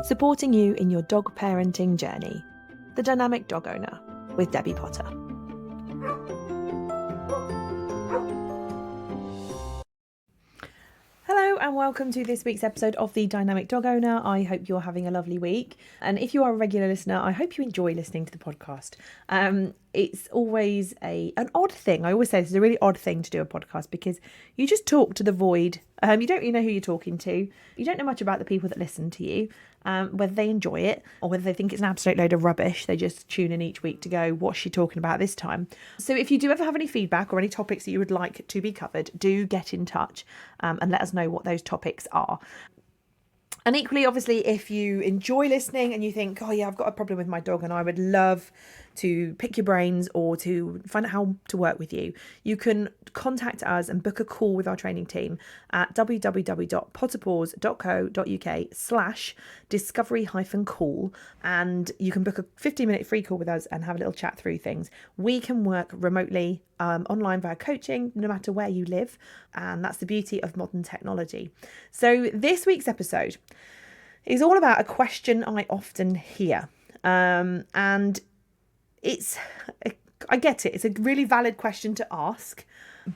supporting you in your dog parenting journey. The Dynamic Dog Owner with Debbie Potter. Hello and welcome to this week's episode of The Dynamic Dog Owner. I hope you're having a lovely week. And if you are a regular listener, I hope you enjoy listening to the podcast. It's always an odd thing. I always say this is a really odd thing to do a podcast because you just talk to the void. You don't really know who you're talking to. You don't know much about the people that listen to you, whether they enjoy it or whether they think it's an absolute load of rubbish. They just tune in each week to go, what's she talking about this time? So if you do ever have any feedback or any topics that you would like to be covered, do get in touch and let us know what those topics are. And equally, obviously, if you enjoy listening and you think, oh yeah, I've got a problem with my dog and I would love to pick your brains or to find out how to work with you, you can contact us and book a call with our training team at www.potterpaws.co.uk/discovery-call, and you can book a 15-minute free call with us and have a little chat through things. We can work remotely online via coaching, no matter where you live, and that's the beauty of modern technology. So this week's episode is all about a question I often hear, and I get it. It's a really valid question to ask,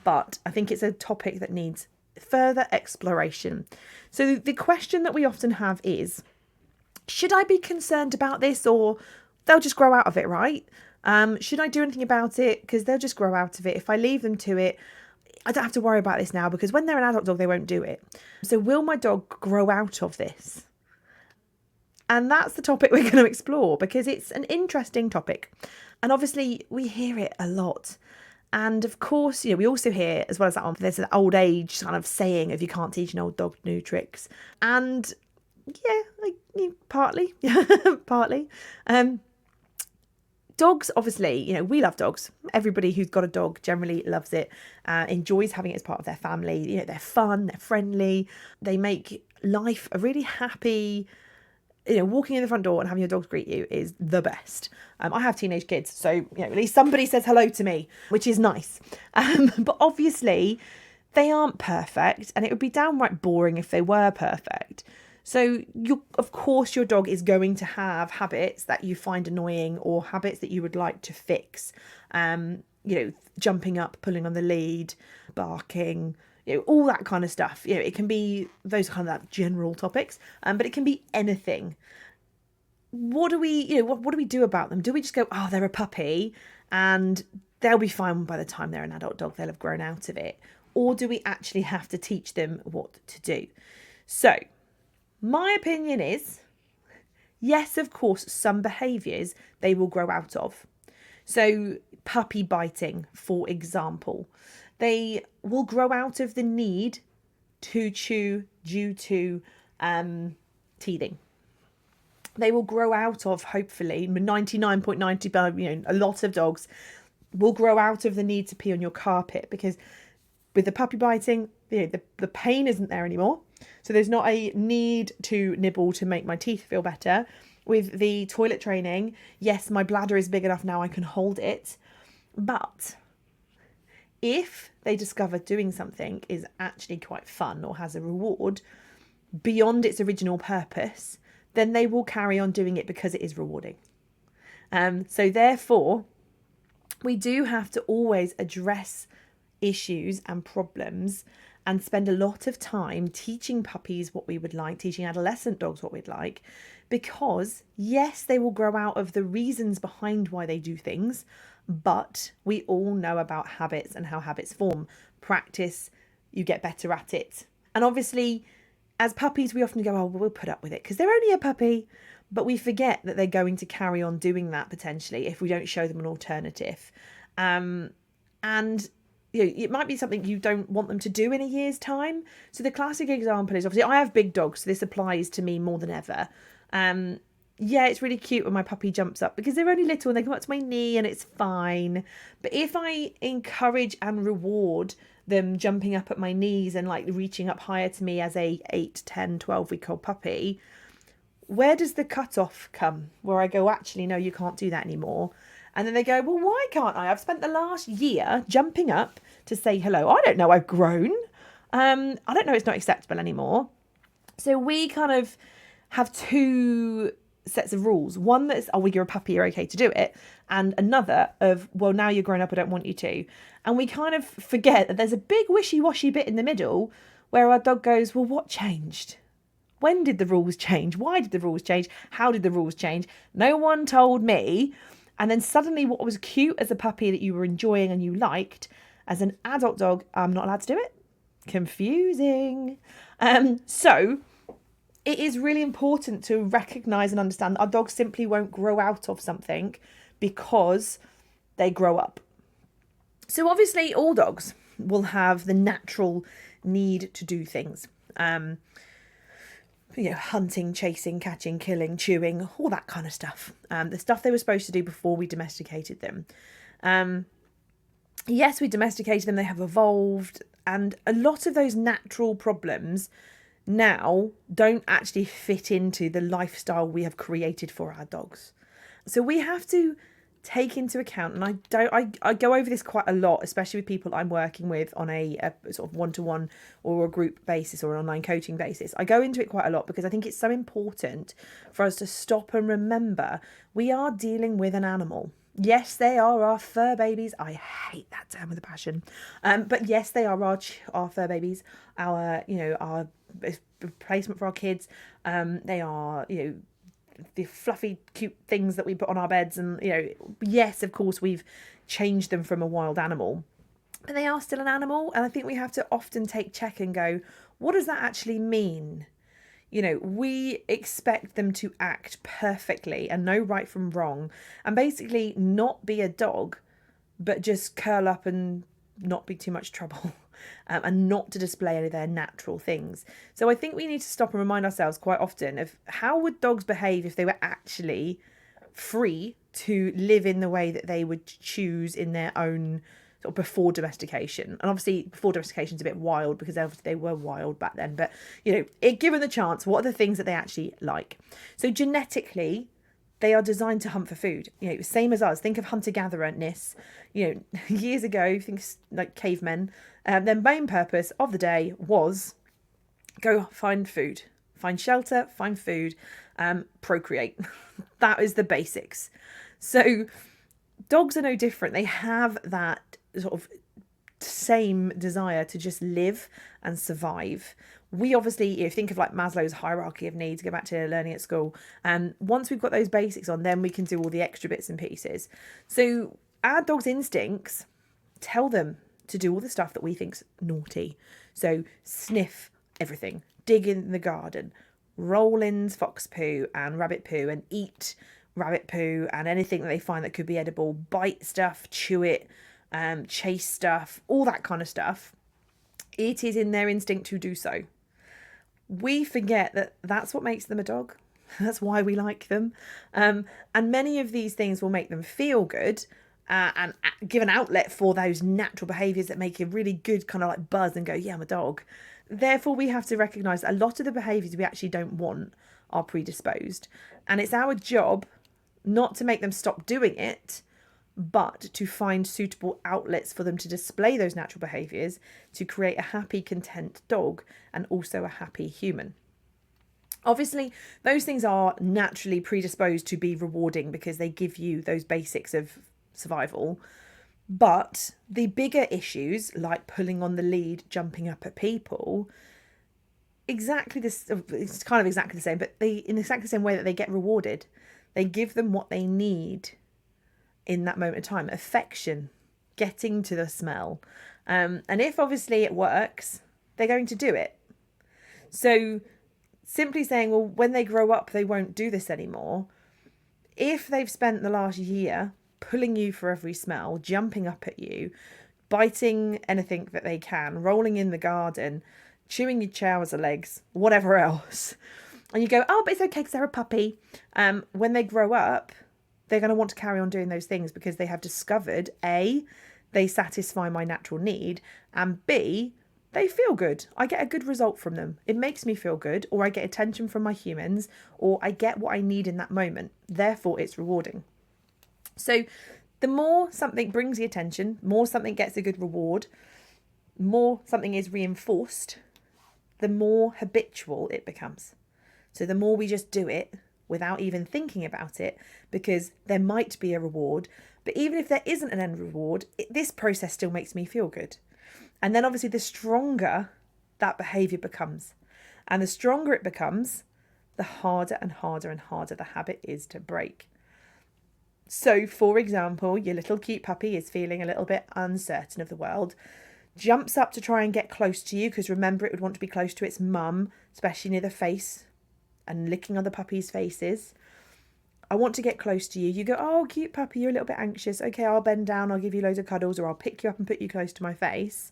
but I think it's a topic that needs further exploration. So the question that we often have is, should I be concerned about this, or they'll just grow out of it, right? Should I do anything about it? Because they'll just grow out of it. If I leave them to it, I don't have to worry about this now because when they're an adult dog, they won't do it. So will my dog grow out of this? And that's the topic we're going to explore because it's an interesting topic. And obviously we hear it a lot. And of course, we also hear, as well as that one, there's an old age kind of saying of you can't teach an old dog new tricks. And yeah, partly. Dogs, obviously, we love dogs. Everybody who's got a dog generally loves it, enjoys having it as part of their family. They're fun, they're friendly, they make life a really happy. Walking in the front door and having your dogs greet you is the best. I have teenage kids, so at least somebody says hello to me, which is nice. But obviously, they aren't perfect, and it would be downright boring if they were perfect. So, of course, your dog is going to have habits that you find annoying or habits that you would like to fix. Jumping up, pulling on the lead, barking, all that kind of stuff. It can be those kind of general topics, but it can be anything. What do we, what do we do about them? Do we just go, oh, they're a puppy and they'll be fine by the time they're an adult dog, they'll have grown out of it? Or do we actually have to teach them what to do? So, my opinion is, yes, of course, some behaviours they will grow out of. So, puppy biting, for example. They will grow out of the need to chew due to teething. They will grow out of, hopefully, 99.95%, a lot of dogs will grow out of the need to pee on your carpet because with the puppy biting, the pain isn't there anymore. So there's not a need to nibble to make my teeth feel better. With the toilet training, yes, my bladder is big enough now I can hold it, but if they discover doing something is actually quite fun or has a reward beyond its original purpose, then they will carry on doing it because it is rewarding. So therefore, we do have to always address issues and problems and spend a lot of time teaching puppies what we would like, teaching adolescent dogs what we'd like, because yes, they will grow out of the reasons behind why they do things, but we all know about habits and how habits form. Practice, you get better at it. And obviously, as puppies, we often go, oh, well, we'll put up with it because they're only a puppy. But we forget that they're going to carry on doing that potentially if we don't show them an alternative. And it might be something you don't want them to do in a year's time. So the classic example is, obviously, I have big dogs, so this applies to me more than ever. Yeah, it's really cute when my puppy jumps up because they're only little and they come up to my knee and it's fine. But if I encourage and reward them jumping up at my knees and reaching up higher to me as a 8, 10, 12-week-old puppy, where does the cutoff come? Where I go, actually, no, you can't do that anymore. And then they go, well, why can't I? I've spent the last year jumping up to say hello. I don't know, I've grown. I don't know, it's not acceptable anymore. So we kind of have two sets of rules. One that's, oh, well, you're a puppy, you're okay to do it. And another of, well, now you're grown up, I don't want you to. And we kind of forget that there's a big wishy-washy bit in the middle where our dog goes, well, what changed? When did the rules change? Why did the rules change? How did the rules change? No one told me. And then suddenly what was cute as a puppy that you were enjoying and you liked, as an adult dog, I'm not allowed to do it. Confusing. So it is really important to recognise and understand that our dogs simply won't grow out of something because they grow up. So obviously all dogs will have the natural need to do things. Hunting, chasing, catching, killing, chewing, all that kind of stuff. The stuff they were supposed to do before we domesticated them. Yes, we domesticated them, they have evolved, and a lot of those natural problems now don't actually fit into the lifestyle we have created for our dogs. So we have to take into account, and I go over this quite a lot, especially with people I'm working with on a sort of one-to-one or a group basis or an online coaching basis. I go into it quite a lot because I think it's so important for us to stop and remember we are dealing with an animal. Yes, they are our fur babies. I hate that term with a passion. But yes, they are our fur babies, our replacement for our kids. They are, the fluffy, cute things that we put on our beds. And, yes, of course, we've changed them from a wild animal. But they are still an animal. And I think we have to often take check and go, what does that actually mean? We expect them to act perfectly and know right from wrong and basically not be a dog, but just curl up and not be too much trouble and not to display any of their natural things. So I think we need to stop and remind ourselves quite often of how would dogs behave if they were actually free to live in the way that they would choose in their own sort of before domestication. And obviously before domestication is a bit wild because obviously they were wild back then, but given the chance, what are the things that they actually like? So genetically they are designed to hunt for food, same as us. Think of hunter-gatherer-ness. Years ago, think like cavemen, their main purpose of the day was go find food, find shelter, find food, procreate. That is the basics. So dogs are no different. They have that sort of same desire to just live and survive. We obviously, think of like Maslow's hierarchy of needs, go back to learning at school. And once we've got those basics on, then we can do all the extra bits and pieces. So our dog's instincts tell them to do all the stuff that we think's naughty. So sniff everything, dig in the garden, roll in fox poo and rabbit poo and eat rabbit poo and anything that they find that could be edible, bite stuff, chew it, chase stuff, all that kind of stuff. It is in their instinct to do so. We forget that that's what makes them a dog. That's why we like them. And many of these things will make them feel good and give an outlet for those natural behaviours that make a really good kind of like buzz and go, yeah, I'm a dog. Therefore, we have to recognise a lot of the behaviours we actually don't want are predisposed. And it's our job not to make them stop doing it, but to find suitable outlets for them to display those natural behaviours to create a happy, content dog and also a happy human. Obviously, those things are naturally predisposed to be rewarding because they give you those basics of survival. But the bigger issues, like pulling on the lead, jumping up at people, it's kind of exactly the same, but in exactly the same way that they get rewarded. They give them what they need in that moment of time. Affection, getting to the smell. And if obviously it works, they're going to do it. So simply saying, well, when they grow up, they won't do this anymore. If they've spent the last year pulling you for every smell, jumping up at you, biting anything that they can, rolling in the garden, chewing your trouser legs, whatever else, and you go, oh, but it's okay because they're a puppy. When they grow up, they're going to want to carry on doing those things because they have discovered, A, they satisfy my natural need, and B, they feel good. I get a good result from them. It makes me feel good, or I get attention from my humans, or I get what I need in that moment. Therefore, it's rewarding. So the more something brings the attention, more something gets a good reward, more something is reinforced, the more habitual it becomes. So the more we just do it without even thinking about it, because there might be a reward, but even if there isn't an end reward, this process still makes me feel good. And then obviously the stronger that behaviour becomes. And the stronger it becomes, the harder and harder and harder the habit is to break. So, for example, your little cute puppy is feeling a little bit uncertain of the world, jumps up to try and get close to you, because remember, it would want to be close to its mum, especially near the face, and licking other puppies' faces. I want to get close to you. You go, oh, cute puppy, you're a little bit anxious. Okay, I'll bend down, I'll give you loads of cuddles, or I'll pick you up and put you close to my face.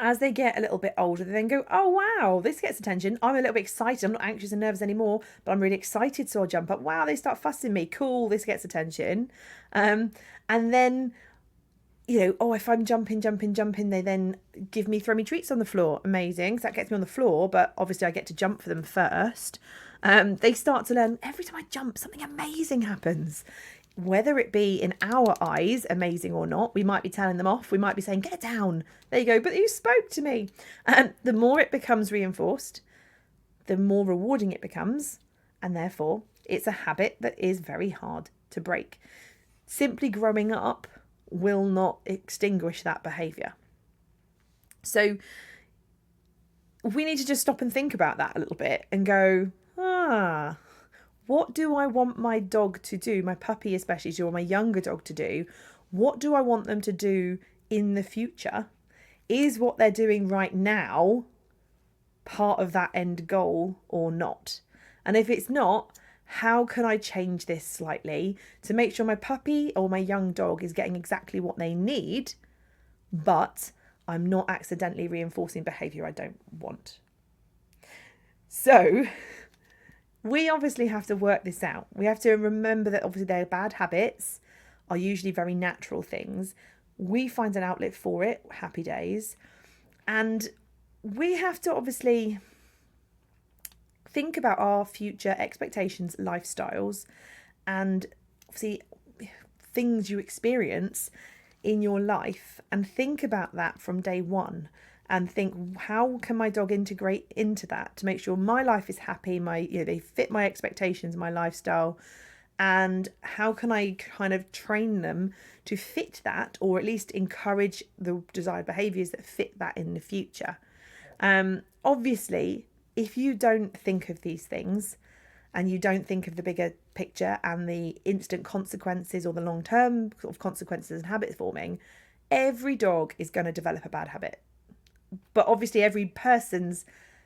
As they get a little bit older, they then go, oh, wow, this gets attention. I'm a little bit excited. I'm not anxious and nervous anymore, but I'm really excited, so I'll jump up. Wow, they start fussing me. Cool, this gets attention. And then, oh, if I'm jumping, they then throw me treats on the floor. Amazing. So that gets me on the floor, but obviously I get to jump for them first. They start to learn, every time I jump, something amazing happens. Whether it be in our eyes amazing or not, we might be telling them off. We might be saying, get down. There you go. But you spoke to me. The more it becomes reinforced, the more rewarding it becomes. And therefore, it's a habit that is very hard to break. Simply growing up will not extinguish that behaviour. So we need to just stop and think about that a little bit and go, what do I want my dog to do, my puppy especially, or my younger dog to do? What do I want them to do in the future? Is what they're doing right now part of that end goal or not? And if it's not, how can I change this slightly to make sure my puppy or my young dog is getting exactly what they need, but I'm not accidentally reinforcing behaviour I don't want? So we obviously have to work this out. We have to remember that obviously their bad habits are usually very natural things. We find an outlet for it, happy days. And we have to obviously think about our future expectations, lifestyles, and obviously things you experience in your life, and think about that from day one. And think, how can my dog integrate into that to make sure my life is happy, they fit my expectations, my lifestyle, and how can I kind of train them to fit that, or at least encourage the desired behaviours that fit that in the future. Obviously, if you don't think of these things and you don't think of the bigger picture and the instant consequences or the long-term sort of consequences and habit forming, every dog is going to develop a bad habit. But obviously every person's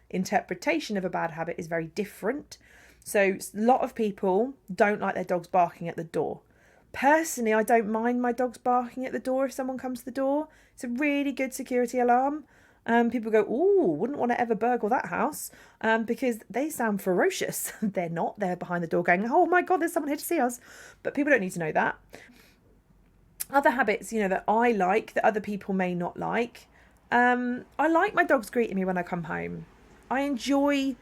interpretation of a bad habit is very different. So a lot of people don't like their dogs barking at the door. Personally, I don't mind my dogs barking at the door if someone comes to the door. It's a really good security alarm. People go, ooh, wouldn't want to ever burgle that house, because they sound ferocious. They're not. They're behind the door going, oh my God, there's someone here to see us. But people don't need to know that. Other habits, that I like, that other people may not like. I like my dogs greeting me when I come home. I enjoy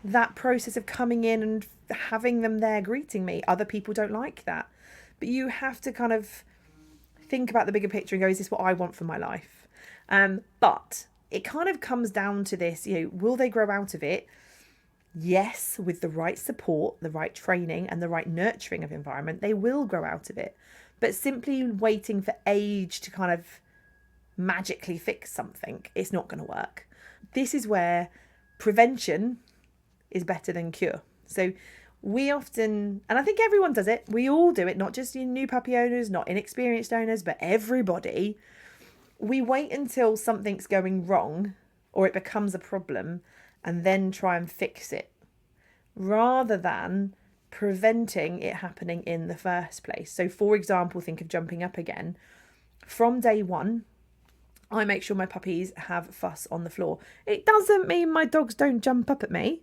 that process of coming in and having them there greeting me. Other people don't like that. But you have to kind of think about the bigger picture and go, is this what I want for my life? But it kind of comes down to this, will they grow out of it? Yes, with the right support, the right training and the right nurturing of environment, they will grow out of it. But simply waiting for age to kind of magically fix something, it's not going to work. This is where prevention is better than cure. So we often, and I think everyone does it, we all do it, not just new puppy owners, not inexperienced owners, but everybody. We wait until something's going wrong or it becomes a problem and then try and fix it, rather than preventing it happening in the first place. So for example, think of jumping up again. From day one, I make sure my puppies have fuss on the floor. It doesn't mean my dogs don't jump up at me.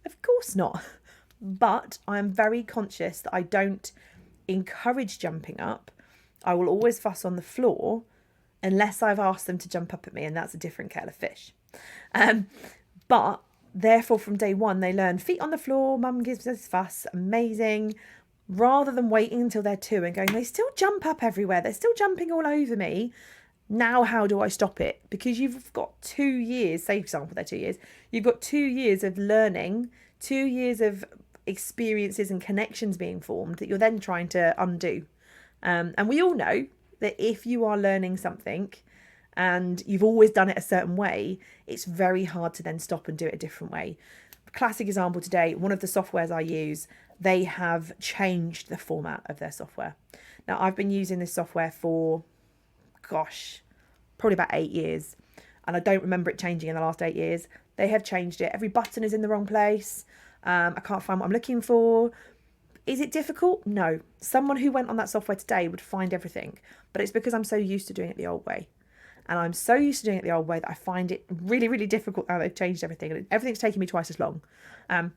Of course not. But I am very conscious that I don't encourage jumping up. I will always fuss on the floor unless I've asked them to jump up at me, and that's a different kettle of fish. But therefore, from day one, they learn feet on the floor, mum gives us fuss, amazing. Rather than waiting until they're 2 and going, they still jump up everywhere. They're still jumping all over me. Now, how do I stop it? Because you've got 2 years, say for example, they're 2 years, you've got 2 years of learning, 2 years of experiences and connections being formed that you're then trying to undo. And we all know that if you are learning something and you've always done it a certain way, it's very hard to then stop and do it a different way. Classic example today, one of the softwares I use, they have changed the format of their software. Now, I've been using this software for, probably about 8 years. And I don't remember it changing in the last 8 years. They have changed it. Every button is in the wrong place. I can't find what I'm looking for. Is it difficult? No. Someone who went on that software today would find everything. But it's because I'm so used to doing it the old way. And I'm so used to doing it the old way that I find it really, really difficult now they've changed everything. And everything's taking me twice as long.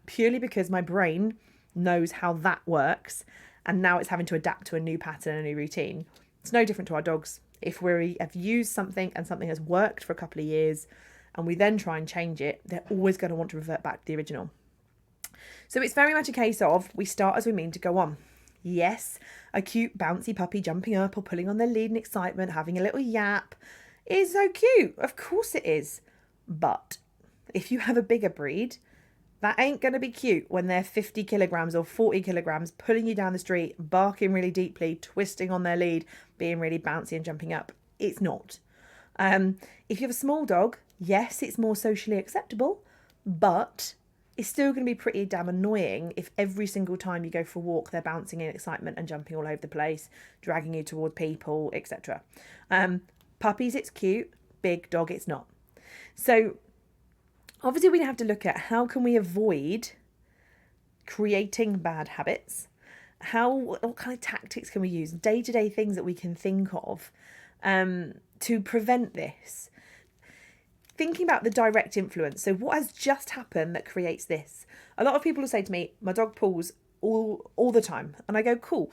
Purely because my brain knows how that works. And now it's having to adapt to a new pattern, a new routine. It's no different to our dogs. If we have used something and something has worked for a couple of years and we then try and change it, they're always going to want to revert back to the original. So it's very much a case of we start as we mean to go on. Yes, a cute bouncy puppy jumping up or pulling on their lead in excitement, having a little yap is so cute. Of course it is. But if you have a bigger breed, that ain't going to be cute when they're 50 kilograms or 40 kilograms pulling you down the street, barking really deeply, twisting on their lead, being really bouncy and jumping up. It's not. If you have a small dog, yes, it's more socially acceptable, but it's still going to be pretty damn annoying if every single time you go for a walk, they're bouncing in excitement and jumping all over the place, dragging you toward people, etc. Puppies, it's cute. Big dog, it's not. So obviously, we have to look at how can we avoid creating bad habits. What kind of tactics can we use? Day-to-day things that we can think of to prevent this. Thinking about the direct influence. So what has just happened that creates this? A lot of people will say to me, my dog pulls all the time. And I go, cool.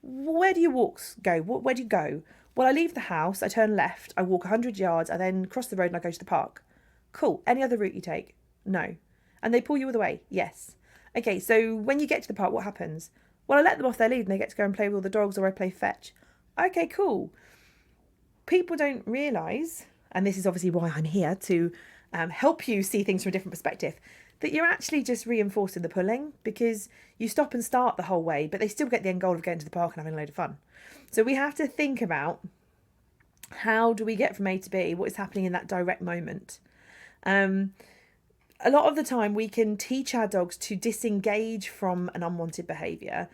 Where do your walks go? Where do you go? Well, I leave the house, I turn left, I walk 100 yards, I then cross the road and I go to the park. Cool. Any other route you take? No. And they pull you all the way? Yes. Okay, so when you get to the park, what happens? Well, I let them off their lead and they get to go and play with all the dogs, or I play fetch. Okay, cool. People don't realise, and this is obviously why I'm here to help you see things from a different perspective, that you're actually just reinforcing the pulling, because you stop and start the whole way, but they still get the end goal of getting to the park and having a load of fun. So we have to think about, how do we get from A to B? What is happening in that direct moment? A lot of the time we can teach our dogs to disengage from an unwanted behaviour,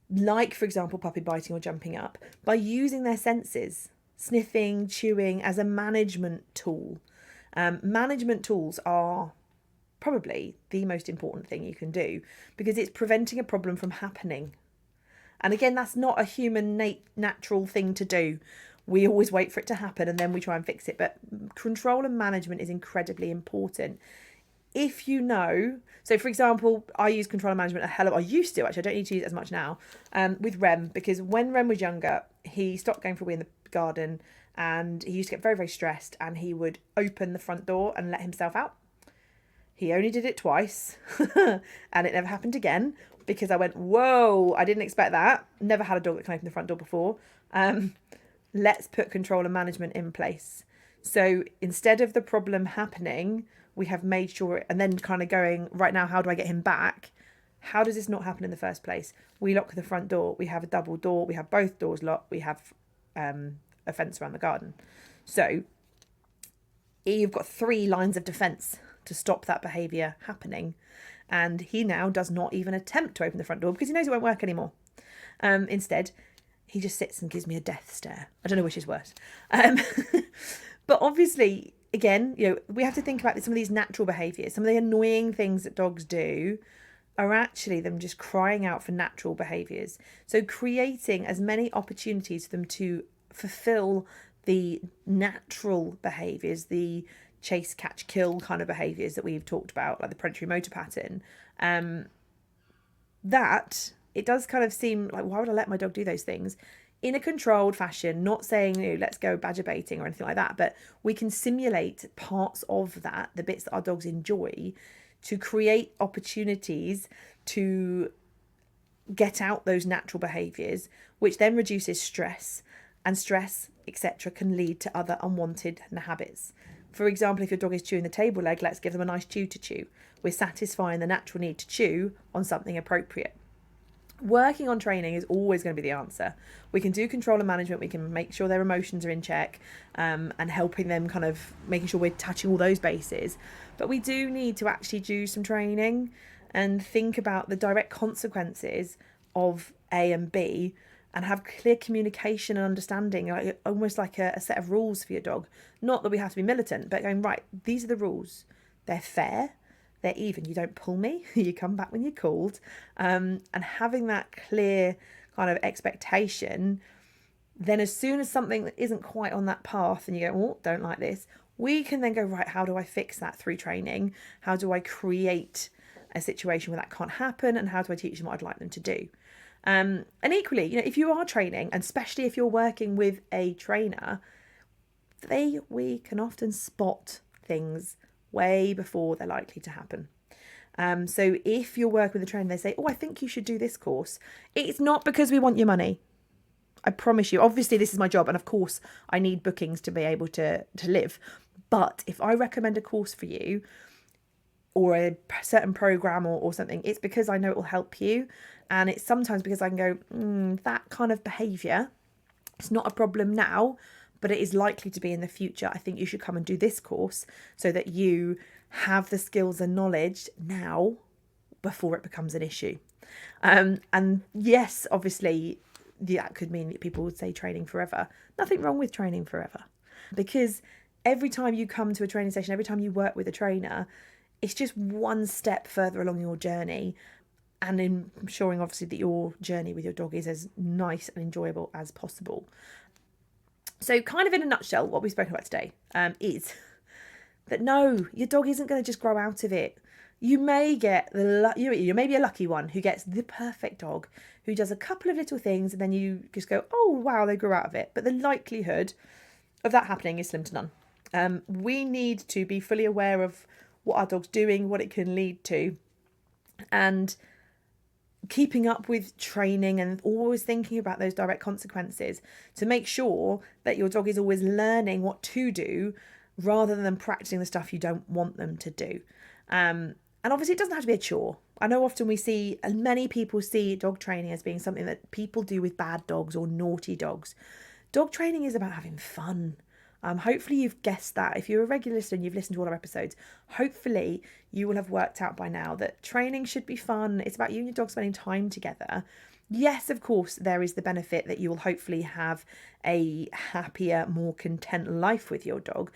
like, for example, puppy biting or jumping up, by using their senses, sniffing, chewing, as a management tool. Management tools are probably the most important thing you can do, because it's preventing a problem from happening. And again, that's not a human natural thing to do. We always wait for it to happen and then we try and fix it. But control and management is incredibly important. If you know, so for example, I use control and management I used to, actually, I don't need to use it as much now, with Rem, because when Rem was younger, he stopped going for a wee in the garden and he used to get very, very stressed, and he would open the front door and let himself out. He only did it twice and it never happened again, because I went, whoa, I didn't expect that. Never had a dog that can open the front door before. Let's put control and management in place. So instead of the problem happening, we have made sure, and then kind of going, right now, how do I get him back? How does this not happen in the first place? We lock the front door. We have a double door. We have both doors locked. We have a fence around the garden. So you've got 3 lines of defence to stop that behaviour happening. And he now does not even attempt to open the front door because he knows it won't work anymore. Instead, he just sits and gives me a death stare. I don't know which is worse. But obviously, again, we have to think about some of these natural behaviours. Some of the annoying things that dogs do are actually them just crying out for natural behaviours. So creating as many opportunities for them to fulfil the natural behaviours, the chase, catch, kill kind of behaviours that we've talked about, like the predatory motor pattern, that it does kind of seem like, why would I let my dog do those things? In a controlled fashion, not saying, let's go badger baiting or anything like that, but we can simulate parts of that, the bits that our dogs enjoy, to create opportunities to get out those natural behaviours, which then reduces stress. And stress etc., can lead to other unwanted habits. For example, if your dog is chewing the table leg, let's give them a nice chew to chew. We're satisfying the natural need to chew on something appropriate. Working on training is always going to be the answer. We can do control and management. We can make sure their emotions are in check, and helping them, kind of making sure we're touching all those bases. But we do need to actually do some training and think about the direct consequences of A and B, and have clear communication and understanding, like almost like a set of rules for your dog. Not that we have to be militant, but going, right, these are the rules. They're fair. They're even. You don't pull me. You come back when you're called. And having that clear kind of expectation, then as soon as something that isn't quite on that path and you go, oh, don't like this, we can then go, right, how do I fix that through training? How do I create a situation where that can't happen? And how do I teach them what I'd like them to do? And equally, if you are training, and especially if you're working with a trainer, we can often spot things way before they're likely to happen. So if you're working with a trainer, they say, oh, I think you should do this course. It's not because we want your money. I promise you. Obviously, this is my job. And of course, I need bookings to be able to live. But if I recommend a course for you or a certain program or something, it's because I know it will help you. And it's sometimes because I can go, that kind of behaviour, it's not a problem now, but it is likely to be in the future. I think you should come and do this course so that you have the skills and knowledge now before it becomes an issue. And yes, obviously, that could mean that people would say training forever. Nothing wrong with training forever. Because every time you come to a training session, every time you work with a trainer, it's just one step further along your journey, and ensuring obviously that your journey with your dog is as nice and enjoyable as possible. So kind of in a nutshell, what we've spoken about today is that no, your dog isn't going to just grow out of it. You may get you may be a lucky one who gets the perfect dog who does a couple of little things and then you just go, oh wow, they grew out of it. But the likelihood of that happening is slim to none. We need to be fully aware of what our dog's doing, what it can lead to, and keeping up with training and always thinking about those direct consequences to make sure that your dog is always learning what to do rather than practicing the stuff you don't want them to do. And obviously it doesn't have to be a chore. I know often we see, and many people see dog training as being something that people do with bad dogs or naughty dogs. Dog training is about having fun. Hopefully you've guessed that. If you're a regular listener and you've listened to all our episodes, hopefully you will have worked out by now that training should be fun. It's about you and your dog spending time together. Yes, of course, there is the benefit that you will hopefully have a happier, more content life with your dog,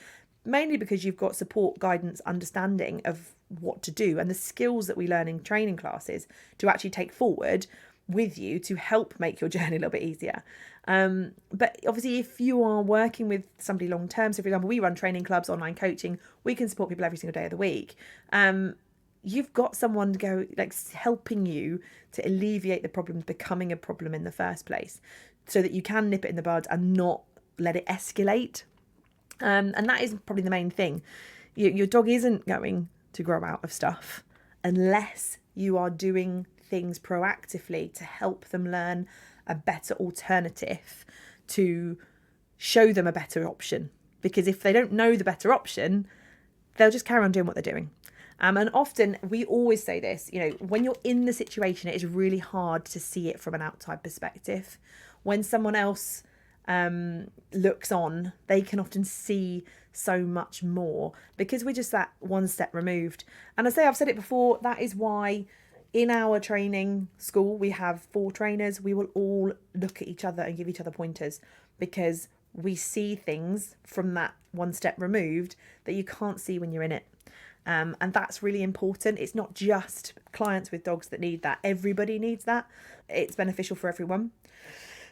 mainly because you've got support, guidance, understanding of what to do and the skills that we learn in training classes to actually take forward with you to help make your journey a little bit easier. But obviously, if you are working with somebody long term, so for example, we run training clubs, online coaching, we can support people every single day of the week. You've got someone to go, like, helping you to alleviate the problem becoming a problem in the first place, so that you can nip it in the bud and not let it escalate. And that is probably the main thing. Your dog isn't going to grow out of stuff unless you are doing things proactively to help them learn a better alternative, to show them a better option. Because if they don't know the better option, they'll just carry on doing what they're doing. And often we always say this, when you're in the situation, it is really hard to see it from an outside perspective. When someone else looks on, they can often see so much more because we're just that one step removed. And I've said it before, that is why in our training school, we have 4 trainers. We will all look at each other and give each other pointers because we see things from that one step removed that you can't see when you're in it. And that's really important. It's not just clients with dogs that need that. Everybody needs that. It's beneficial for everyone.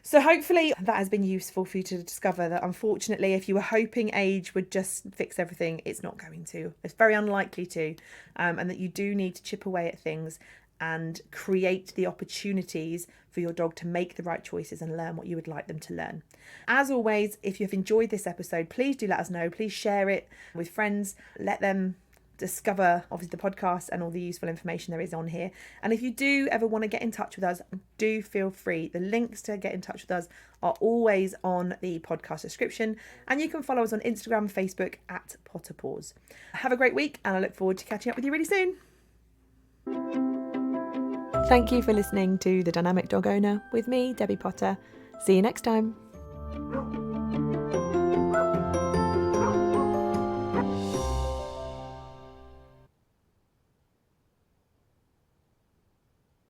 So hopefully that has been useful for you to discover that, unfortunately, if you were hoping age would just fix everything, it's not going to. It's very unlikely to. And that you do need to chip away at things and create the opportunities for your dog to make the right choices and learn what you would like them to learn. As always, if you've enjoyed this episode, please do let us know. Please share it with friends. Let them discover obviously the podcast and all the useful information there is on here. And if you do ever want to get in touch with us, do feel free. The links to get in touch with us are always on the podcast description, and you can follow us on Instagram, Facebook at Potterpaws. Have a great week, and I look forward to catching up with you really soon. Thank you for listening to The Dynamic Dog Owner with me, Debbie Potter. See you next time.